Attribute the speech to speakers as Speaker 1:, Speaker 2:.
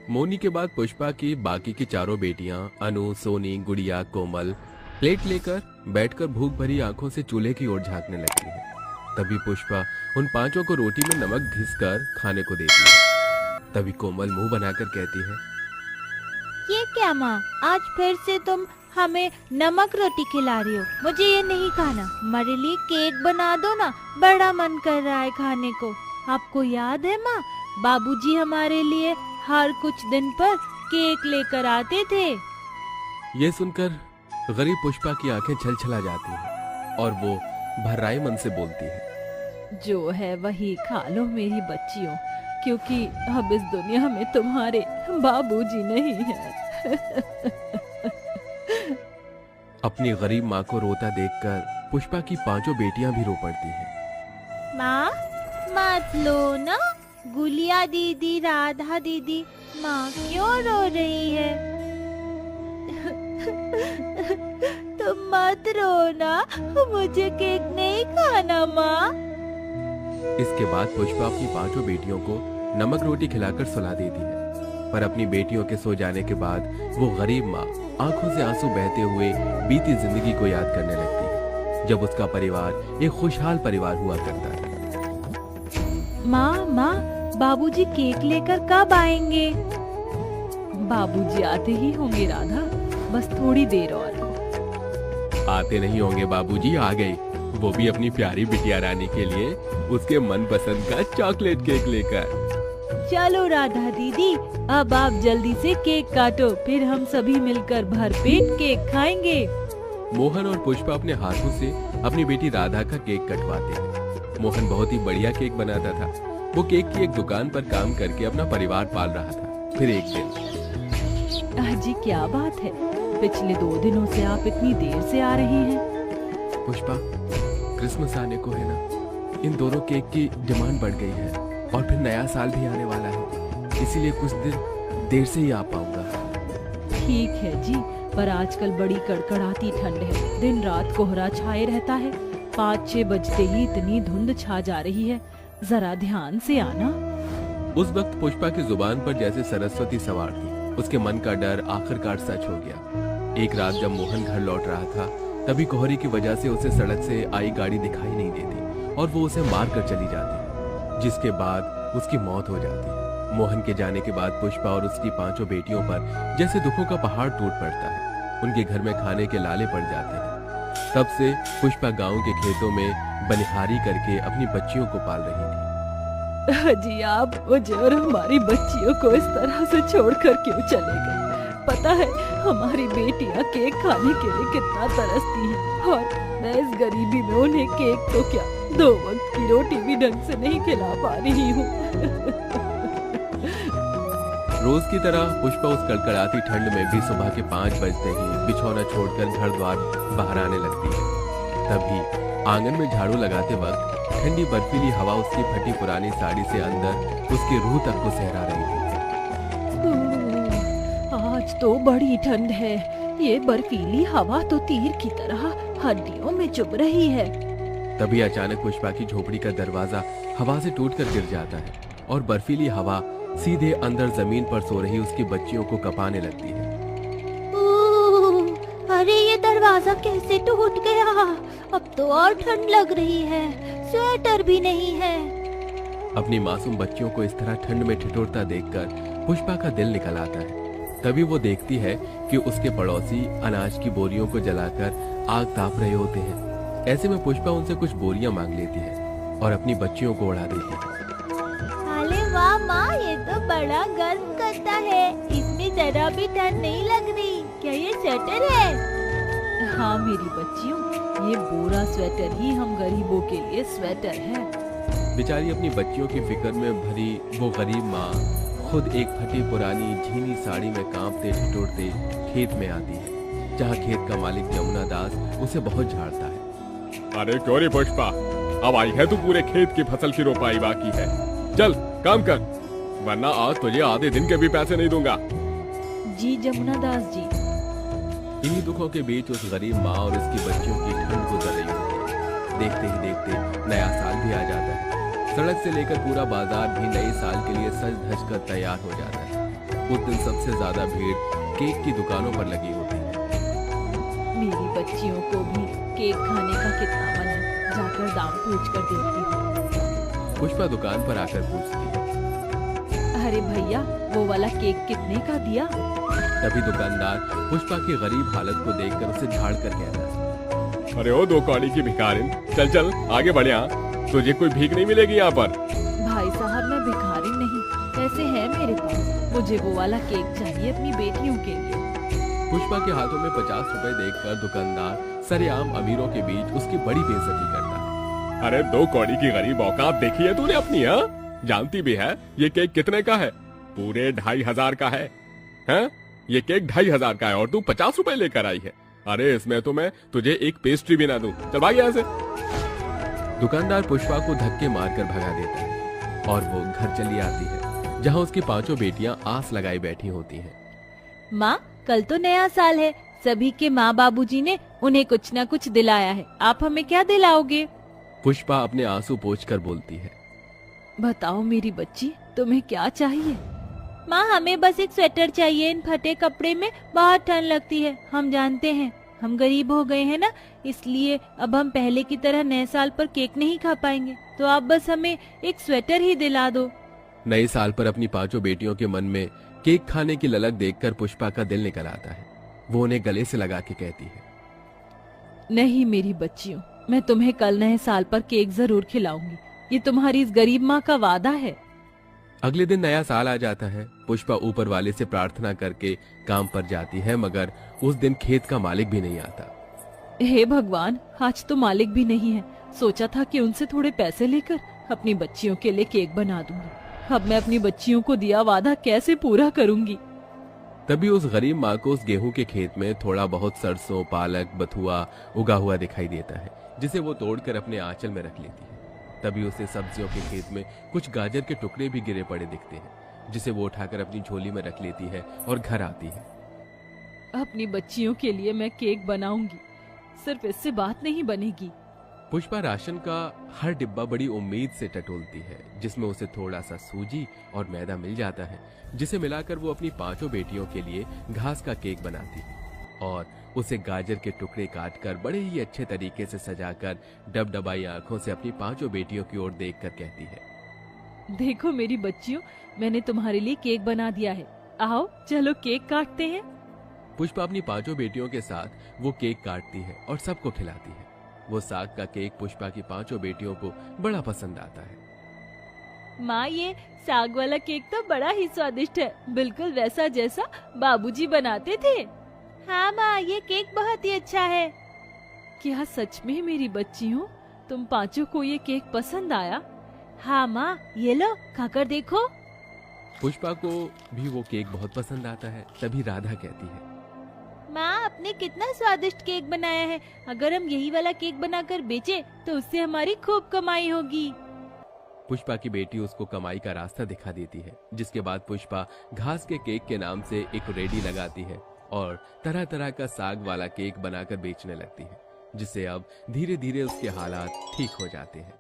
Speaker 1: मोनी के बाद पुष्पा की बाकी की चारों बेटियां अनु, सोनी, गुड़िया, कोमल प्लेट लेकर बैठकर भूख भरी आंखों से चूल्हे की ओर झांकने लगती है। तभी पुष्पा उन पांचों को रोटी में नमक घिसकर खाने को देती है। तभी कोमल मुंह बनाकर कहती है,
Speaker 2: ये क्या माँ, आज फिर से तुम हमें नमक रोटी खिला रही हो। मुझे ये नहीं खाना, हमारे लिए केक बना दो ना, बड़ा मन कर रहा है खाने को। आपको याद है माँ, बाबूजी हमारे लिए हर कुछ दिन पर केक लेकर आते थे।
Speaker 1: ये सुनकर गरीब पुष्पा की आंखें छलछला जाती हैं और वो भर्राए मन से बोलती है,
Speaker 2: जो है वही खा लो मेरी बच्चियों, क्योंकि अब इस दुनिया में तुम्हारे बाबूजी नहीं है।
Speaker 1: अपनी गरीब माँ को रोता देखकर पुष्पा की पांचों बेटियां भी रो पड़ती हैं।
Speaker 2: माँ मत लो ना, गुलिया दीदी, राधा दीदी, माँ क्यों रो रही है? तुम मत रो ना, मुझे केक नहीं खाना माँ।
Speaker 1: इसके बाद पुष्पा अपनी पांचों बेटियों को नमक रोटी खिलाकर सुला देती है। पर अपनी बेटियों के सो जाने के बाद वो गरीब माँ आंखों से आंसू बहते हुए बीती जिंदगी को याद करने लगती है, जब उसका परिवार एक खुशहाल परिवार हुआ करता है।
Speaker 2: माँ, बाबूजी केक लेकर कब आएंगे? बाबूजी आते ही होंगे राधा, बस थोड़ी देर और।
Speaker 1: आते नहीं होंगे बाबूजी, आ गए, वो भी अपनी प्यारी बिटिया रानी के लिए उसके मनपसंद का चॉकलेट केक लेकर।
Speaker 2: चलो राधा दीदी, अब आप जल्दी से केक काटो, फिर हम सभी मिलकर भरपेट केक खाएंगे।
Speaker 1: मोहन और पुष्पा अपने हाथों से अपनी बेटी राधा का केक कटवाते हैं। मोहन बहुत ही बढ़िया केक बनाता था। वो केक की एक दुकान पर काम करके अपना परिवार पाल रहा था। फिर एक दिन,
Speaker 2: जी क्या बात है, पिछले 2 दिनों से आप इतनी देर से आ रही हैं।
Speaker 1: पुष्पा, क्रिसमस आने को है ना, इन दोनों केक की डिमांड बढ़ गई है और फिर नया साल भी आने वाला है, इसीलिए कुछ दिन देर से ही आ पाऊंगा।
Speaker 2: ठीक है जी, पर आजकल बड़ी कड़कड़ाती ठंड है, दिन रात कोहरा छाए रहता है। 5-6 बजते ही इतनी धुंध छा जा रही है, जरा ध्यान से आना।
Speaker 1: उस वक्त पुष्पा की जुबान पर जैसे सरस्वती सवार थी। उसके मन का डर आखिरकार सच हो गया। एक रात जब मोहन घर लौट रहा था, तभी कोहरे की वजह से उसे सड़क से आई गाड़ी दिखाई नहीं देती और वो उसे मार कर चली जाती, जिसके बाद उसकी मौत हो जाती है। मोहन के जाने के बाद पुष्पा और उसकी पांचों बेटियों पर जैसे दुखों का पहाड़ टूट पड़ता है। उनके घर में खाने के लाले पड़ जाते हैं। तब से पुष्पा गांव के खेतों में बनिहारी करके अपनी बच्चियों को पाल रही थी।
Speaker 2: जी आप मुझे और हमारी बच्चियों को इस तरह से छोड़कर क्यों चले गए? पता है हमारी बेटियां केक खाने के लिए कितना तरसती हैं, और मैं इस गरीबी में उन्हें केक तो क्या 2 वक्त की रोटी भी ढंग से नहीं खिला पा रही हूँ।
Speaker 1: रोज की तरह पुष्पा उस कड़कड़ाती ठंड में भी सुबह के 5 बजते ही बिछौना छोड़कर घर द्वार बाहर आने लगती है। तभी आंगन में झाड़ू लगाते वक्त ठंडी बर्फीली हवा उसकी फटी पुरानी साड़ी से अंदर उसकी रूह तक को सहरा रही थी।
Speaker 2: आज तो बड़ी ठंड है, ये बर्फीली हवा तो तीर की तरह हड्डियों में चुभ रही है।
Speaker 1: तभी अचानक पुष्पा की झोपड़ी का दरवाजा हवा से टूटकर गिर जाता है और बर्फीली हवा सीधे अंदर जमीन पर सो रही उसकी बच्चियों को कपाने लगती है।
Speaker 2: अरे ये दरवाजा कैसे टूट गया? अब तो और ठंड लग रही है, स्वेटर भी नहीं है।
Speaker 1: अपनी मासूम बच्चियों को इस तरह ठंड में ठिठुरता देखकर पुष्पा का दिल निकल आता है। तभी वो देखती है कि उसके पड़ोसी अनाज की बोरियों को जलाकर आग ताप रहे होते हैं। ऐसे में पुष्पा उनसे कुछ बोरियां मांग लेती है और अपनी बच्चियों को उड़ा देती है।
Speaker 2: अरे वाह माँ, ये तो बड़ा गर्म करता है, इसमें जरा भी ठंड नहीं लग रही। क्या ये स्वेटर है? हाँ मेरी बच्चियों, ये बोरा स्वेटर ही हम गरीबों के लिए स्वेटर है।
Speaker 1: बेचारी अपनी बच्चियों की फिक्र में भरी वो गरीब माँ खुद एक फटी पुरानी झीनी साड़ी में कांपते ठिठुरते खेत में आती है, जहाँ खेत का मालिक जमुना दास उसे बहुत झाड़ता है।
Speaker 3: अरे क्यों रे पुष्पा, अब आई है तू, पूरे खेत की फसल की रोपाई बाकी है, चल काम कर, वरना आज तुझे आधे दिन के भी पैसे नहीं दूंगा।
Speaker 2: जी जमुना दास जी।
Speaker 1: इन्हीं दुखों के बीच उस गरीब माँ और उसकी बच्चियों की ठंड गुजर रही होती है। देखते ही देखते नया साल भी आ जाता है। सड़क से लेकर पूरा बाजार भी नए साल के लिए सज धज कर तैयार हो जाता है। उस दिन सबसे ज्यादा भीड़ केक की दुकानों पर लगी होती है।
Speaker 2: मेरी बच्चियों को भी केक खाने का कितना मन है, जाकर दाम पूछ कर देखती हूँ।
Speaker 1: पुष्पा दुकान पर आकर पूछती है।
Speaker 2: अरे भैया, वो वाला केक कितने का दिया?
Speaker 1: तभी दुकानदार पुष्पा की गरीब हालत को देखकर उसे झाड़ कर कहता है।
Speaker 3: अरे ओ 2 कौड़ी की भिखारिन, चल चल आगे बढ़ यहाँ, तुझे कोई भीख नहीं मिलेगी यहाँ पर।
Speaker 2: भाई साहब, मैं भिखारी नहीं, पैसे हैं मेरे पास। मुझे वो वाला केक चाहिए अपनी बेटियों के लिए।
Speaker 1: पुष्पा के हाथों में 50 रुपए देखकर दुकानदार सरेआम अमीरों के बीच उसकी बड़ी बेइज्जती करता है।
Speaker 3: अरे 2 कौड़ी की गरीब औकात देखी है तूने अपनी? हाँ, जानती भी है ये केक कितने का है? पूरे 2500 का है। हैं? ये केक 2500 का है और तू 50 रुपए लेकर आई है। अरे इसमें तो मैं तुझे एक पेस्ट्री भी ना दूं। चल भाग यहाँ से।
Speaker 1: दुकानदार पुष्पा को धक्के मारकर भगा देता है और वो घर चली आती है, जहाँ उसकी 5 बेटियां आस लगाई बैठी होती हैं।
Speaker 2: माँ, कल तो नया साल है, सभी के माँ बाबूजी ने उन्हें कुछ न कुछ दिलाया है, आप हमें क्या दिलाओगे?
Speaker 1: पुष्पा अपने आंसू पोंछकर बोलती है।
Speaker 2: बताओ मेरी बच्ची, तुम्हें क्या चाहिए? माँ, हमें बस एक स्वेटर चाहिए, इन फटे कपड़े में बहुत ठंड लगती है। हम जानते हैं हम गरीब हो गए हैं ना, इसलिए अब हम पहले की तरह नए साल पर केक नहीं खा पाएंगे, तो आप बस हमें एक स्वेटर ही दिला दो।
Speaker 1: नए साल पर अपनी 5 बेटियों के मन में केक खाने की ललक देखकर पुष्पा का दिल निकल आता है। वो उन्हें गले से लगा के कहती है।
Speaker 2: नहीं मेरी बच्चियों, मैं तुम्हें कल नए साल पर केक जरूर खिलाऊंगी, ये तुम्हारी इस गरीब माँ का वादा है।
Speaker 1: अगले दिन नया साल आ जाता है। पुष्पा ऊपर वाले से प्रार्थना करके काम पर जाती है, मगर उस दिन खेत का मालिक भी नहीं आता।
Speaker 2: हे भगवान, आज तो मालिक भी नहीं है। सोचा था कि उनसे थोड़े पैसे लेकर अपनी बच्चियों के लिए केक बना दूंगी। अब मैं अपनी बच्चियों को दिया वादा कैसे पूरा करूंगी?
Speaker 1: तभी उस गरीब माँ को उस गेहूं के खेत में थोड़ा बहुत सरसों, पालक, बथुआ उगा हुआ दिखाई देता है, जिसे वो तोड़कर अपने आंचल में रख लेती है। तभी उसे सब्जियों के खेत में कुछ गाजर के टुकड़े भी गिरे पड़े दिखते हैं, जिसे वो उठाकर अपनी झोली में रख लेती है और घर आती है।
Speaker 2: अपनी बच्चियों के लिए मैं केक बनाऊंगी, सिर्फ इससे बात नहीं बनेगी।
Speaker 1: पुष्पा राशन का हर डिब्बा बड़ी उम्मीद से टटोलती है, जिसमें उसे थोड़ा सा सूजी और मैदा मिल जाता है, जिसे मिलाकर वो अपनी 5 बेटियों के लिए घास का केक बनाती है और उसे गाजर के टुकड़े काटकर बड़े ही अच्छे तरीके से सजाकर डबडबाई आंखों से अपनी 5 बेटियों की ओर देखकर कहती है।
Speaker 2: देखो मेरी बच्चियों, मैंने तुम्हारे लिए केक बना दिया है, आओ चलो केक काटते हैं।
Speaker 1: पुष्पा अपनी 5 बेटियों के साथ वो केक काटती है और सबको खिलाती है। वो साग का केक पुष्पा की 5 बेटियों को बड़ा पसंद आता है।
Speaker 2: माँ, ये साग वाला केक तो बड़ा ही स्वादिष्ट है, बिल्कुल वैसा जैसा बाबूजी बनाते थे। हाँ माँ, ये केक बहुत ही अच्छा है। क्या सच में मेरी बच्चियों, तुम 5 को ये केक पसंद आया? हाँ माँ, ये लो खाकर देखो।
Speaker 1: पुष्पा को भी वो केक बहुत पसंद आता है। तभी राधा कहती है।
Speaker 2: माँ, आपने कितना स्वादिष्ट केक बनाया है, अगर हम यही वाला केक बनाकर बेचे तो उससे हमारी खूब कमाई होगी।
Speaker 1: पुष्पा की बेटी उसको कमाई का रास्ता दिखा देती है, जिसके बाद पुष्पा घास के केक के नाम से एक रेडी लगाती है और तरह तरह का साग वाला केक बनाकर बेचने लगती है, जिससे अब धीरे धीरे उसके हालात ठीक हो जाते हैं।